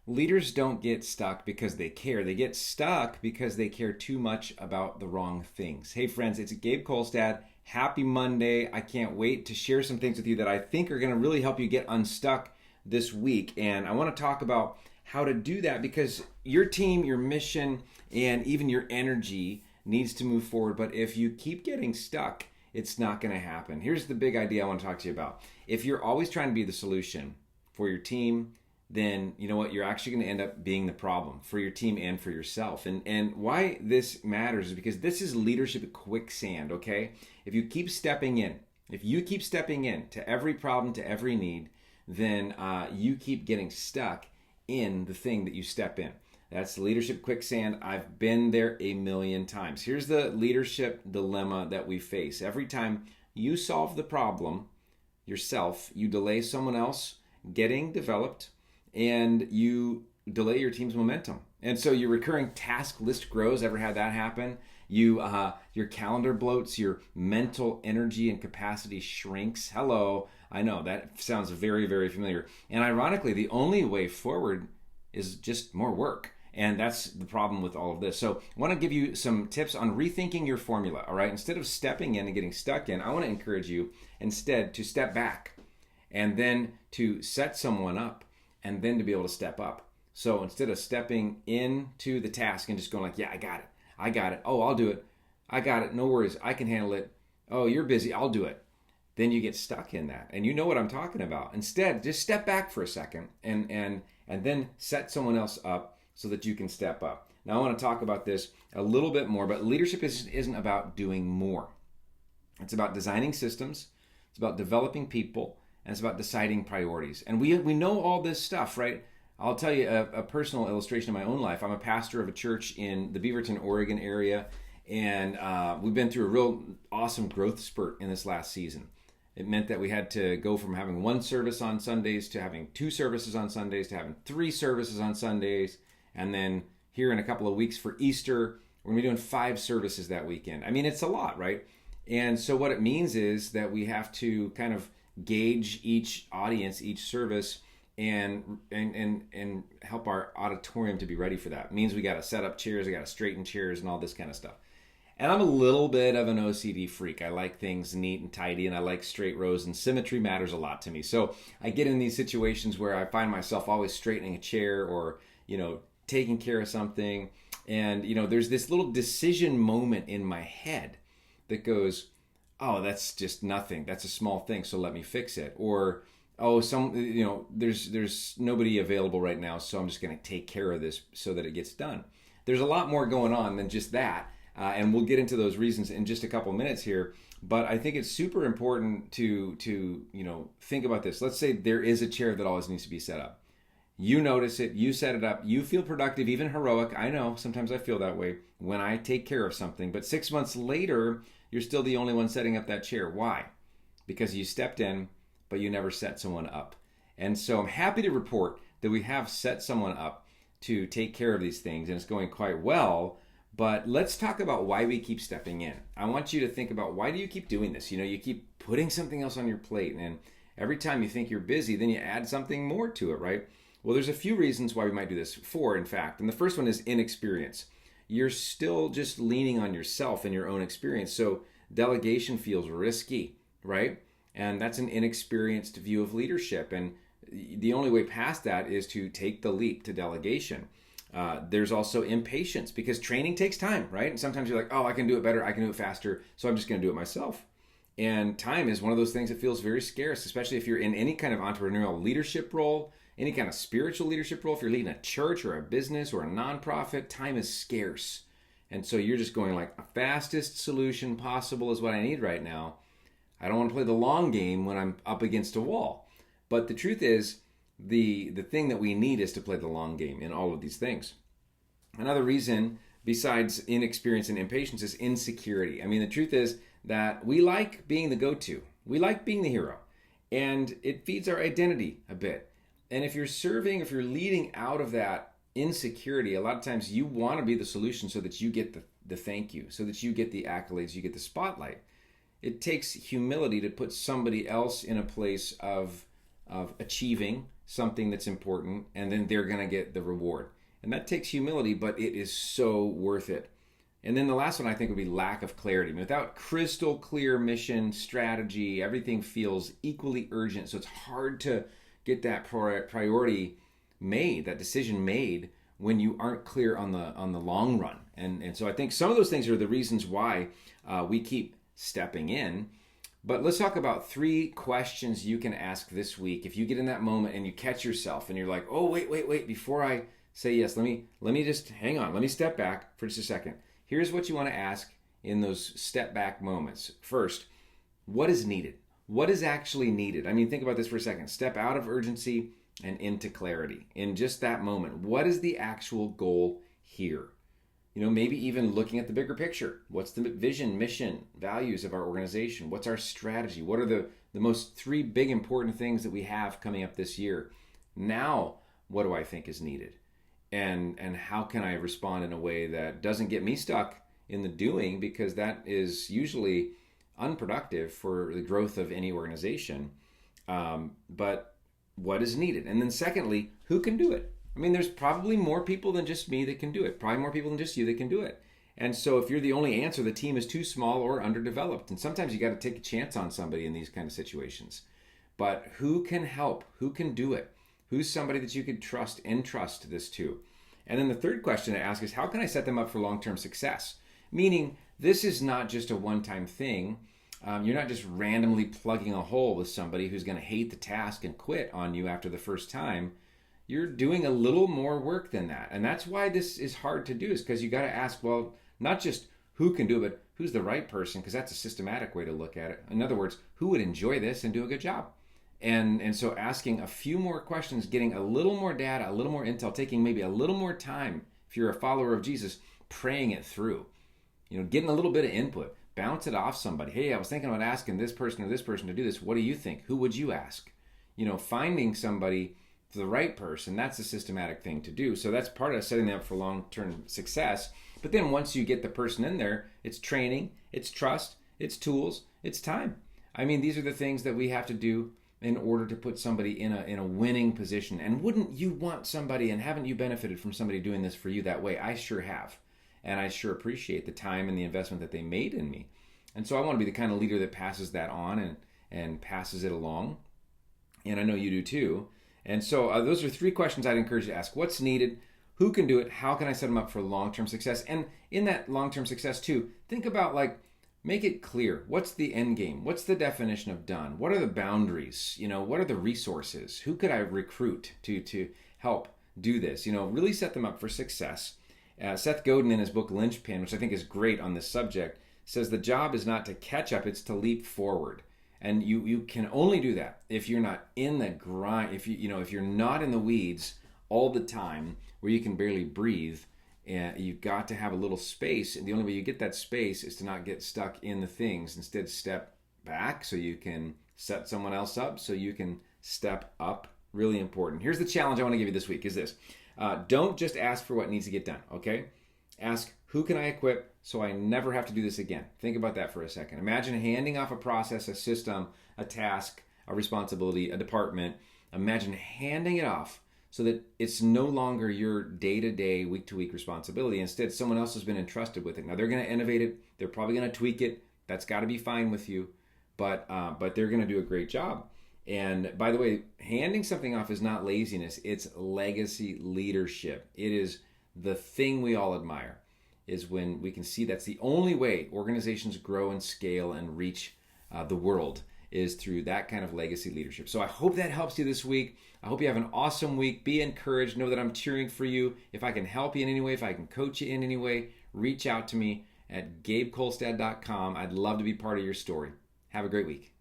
Leaders don't get stuck because they care. They get stuck because they care too much about the wrong things. Hey, friends, it's Gabe Kolstad. Happy Monday. I can't wait to share some things with you that I think are going to really help you get unstuck this week. And I want to talk about how to do that because your team, your mission, and even your energy needs to move forward. But if you keep getting stuck, it's not going to happen. Here's the big idea I want to talk to you about. If you're always trying to be the solution for your team, then you know what, you're actually going to end up being the problem for your team and for yourself. And why this matters is because this is leadership quicksand, okay? If you keep stepping in, to every problem, to every need, then you keep getting stuck in the thing that you step in. That's leadership quicksand. I've been there a million times. Here's the leadership dilemma that we face. Every time you solve the problem yourself, you delay someone else getting developed, and you delay your team's momentum. And so your recurring task list grows. Ever had that happen? Your calendar bloats, your mental energy and capacity shrinks. Hello, I know that sounds very, very familiar. And ironically, the only way forward is just more work. And that's the problem with all of this. So I want to give you some tips on rethinking your formula, all right? Instead of stepping in and getting stuck in, I want to encourage you instead to step back and then to set someone up and then to be able to step up. So instead of stepping into the task and just going like, yeah, I got it. Oh, I'll do it. I got it. No worries. I can handle it. Oh, you're busy. I'll do it. Then you get stuck in that. And you know what I'm talking about. Instead, just step back for a second and then set someone else up so that you can step up. Now I want to talk about this a little bit more, but leadership isn't about doing more. It's about designing systems. It's about developing people. And it's about deciding priorities. And we know all this stuff, right? I'll tell you a personal illustration of my own life. I'm a pastor of a church in the Beaverton, Oregon area, and we've been through a real awesome growth spurt in this last season. It meant that we had to go from having one service on Sundays to having two services on Sundays to having three services on Sundays. And then here in a couple of weeks for Easter, we're going to be doing 5 services that weekend. I mean, it's a lot, right? And so what it means is that we have to kind of gauge each audience, each service, and help our auditorium to be ready for that. It means we got to set up chairs, we got to straighten chairs, and all this kind of stuff. And I'm a little bit of an OCD freak. I like things neat and tidy, and I like straight rows, and symmetry matters a lot to me. So I get in these situations where I find myself always straightening a chair or, taking care of something. And, there's this little decision moment in my head that goes, oh, that's just nothing. That's a small thing, so let me fix it. Or, oh, there's nobody available right now, so I'm just going to take care of this so that it gets done. There's a lot more going on than just that, and we'll get into those reasons in just a couple minutes here. But I think it's super important to think about this. Let's say there is a chair that always needs to be set up. You notice it, you set it up, you feel productive, even heroic. I know, sometimes I feel that way when I take care of something. But 6 months later, you're still the only one setting up that chair. Why? Because you stepped in, but you never set someone up. And so I'm happy to report that we have set someone up to take care of these things, and it's going quite well. But let's talk about why we keep stepping in. I want you to think about, why do you keep doing this? You keep putting something else on your plate, and every time you think you're busy, then you add something more to it, right? Well, there's a few reasons why we might do this. 4, in fact. And the first one is inexperience. You're still just leaning on yourself and your own experience. So delegation feels risky, right? And that's an inexperienced view of leadership. And the only way past that is to take the leap to delegation. There's also impatience, because training takes time, right? And sometimes you're like, oh, I can do it better, I can do it faster, so I'm just going to do it myself. And time is one of those things that feels very scarce, especially if you're in any kind of entrepreneurial leadership role, any kind of spiritual leadership role. If you're leading a church or a business or a nonprofit, time is scarce. And so you're just going like, a fastest solution possible is what I need right now. I don't want to play the long game when I'm up against a wall. But the truth is, the thing that we need is to play the long game in all of these things. Another reason, besides inexperience and impatience, is insecurity. I mean, the truth is that we like being the go-to. We like being the hero. And it feeds our identity a bit. And if you're leading out of that insecurity, a lot of times you want to be the solution so that you get the thank you, so that you get the accolades, you get the spotlight. It takes humility to put somebody else in a place of achieving something that's important, and then they're going to get the reward. And that takes humility, but it is so worth it. And then the last one I think would be lack of clarity. Without crystal clear mission, strategy, everything feels equally urgent. So it's hard to get that priority made, that decision made, when you aren't clear on the long run. And so I think some of those things are the reasons why we keep stepping in. But let's talk about 3 questions you can ask this week. If you get in that moment and you catch yourself and you're like, oh, wait, before I say yes, let me just hang on. Let me step back for just a second. Here's what you want to ask in those step back moments. First, what is needed? What is actually needed? I mean, think about this for a second. Step out of urgency and into clarity. In just that moment, what is the actual goal here? Maybe even looking at the bigger picture. What's the vision, mission, values of our organization? What's our strategy? What are the most 3 big important things that we have coming up this year? Now, what do I think is needed? And how can I respond in a way that doesn't get me stuck in the doing, because that is usually unproductive for the growth of any organization. But what is needed? And then secondly, who can do it? I mean, there's probably more people than just me that can do it. Probably more people than just you that can do it. And so if you're the only answer, the team is too small or underdeveloped. And sometimes you got to take a chance on somebody in these kind of situations. But who can help? Who can do it? Who's somebody that you could trust, entrust this to? And then the third question to ask is, how can I set them up for long-term success? Meaning, this is not just a one-time thing. You're not just randomly plugging a hole with somebody who's going to hate the task and quit on you after the first time. You're doing a little more work than that. And that's why this is hard to do, is because you got to ask, well, not just who can do it, but who's the right person, because that's a systematic way to look at it. In other words, who would enjoy this and do a good job? And so asking a few more questions, getting a little more data, a little more intel, taking maybe a little more time, if you're a follower of Jesus, praying it through, getting a little bit of input, bounce it off somebody. Hey, I was thinking about asking this person or this person to do this. What do you think? Who would you ask? Finding somebody, the right person, that's a systematic thing to do. So that's part of setting them up for long-term success. But then once you get the person in there, it's training, it's trust, it's tools, it's time. I mean, these are the things that we have to do in order to put somebody in a winning position. And wouldn't you want somebody, and haven't you benefited from somebody doing this for you that way? I sure have. And I sure appreciate the time and the investment that they made in me. And so I want to be the kind of leader that passes that on and passes it along. And I know you do too. And so those are 3 questions I'd encourage you to ask. What's needed? Who can do it? How can I set them up for long-term success? And in that long-term success too, think about make it clear. What's the end game? What's the definition of done? What are the boundaries? What are the resources? Who could I recruit to help do this? Really set them up for success. Seth Godin, in his book Linchpin, which I think is great on this subject, says the job is not to catch up, it's to leap forward. And you can only do that if you're not in the grind, if you're not in the weeds all the time where you can barely breathe. And you've got to have a little space, and the only way you get that space is to not get stuck in the things. Instead, step back so you can set someone else up, so you can step up. Really important. Here's the challenge I want to give you this week is this. Don't just ask for what needs to get done, okay? Ask, who can I equip so I never have to do this again? Think about that for a second. Imagine handing off a process, a system, a task, a responsibility, a department. Imagine handing it off so that it's no longer your day-to-day, week-to-week responsibility. Instead, someone else has been entrusted with it. Now, they're going to innovate it. They're probably going to tweak it. That's got to be fine with you. But they're going to do a great job. And by the way, handing something off is not laziness. It's legacy leadership. It is the thing we all admire, is when we can see that's the only way organizations grow and scale and reach the world, is through that kind of legacy leadership. So I hope that helps you this week. I hope you have an awesome week. Be encouraged. Know that I'm cheering for you. If I can help you in any way, if I can coach you in any way, reach out to me at gabekolstad.com. I'd love to be part of your story. Have a great week.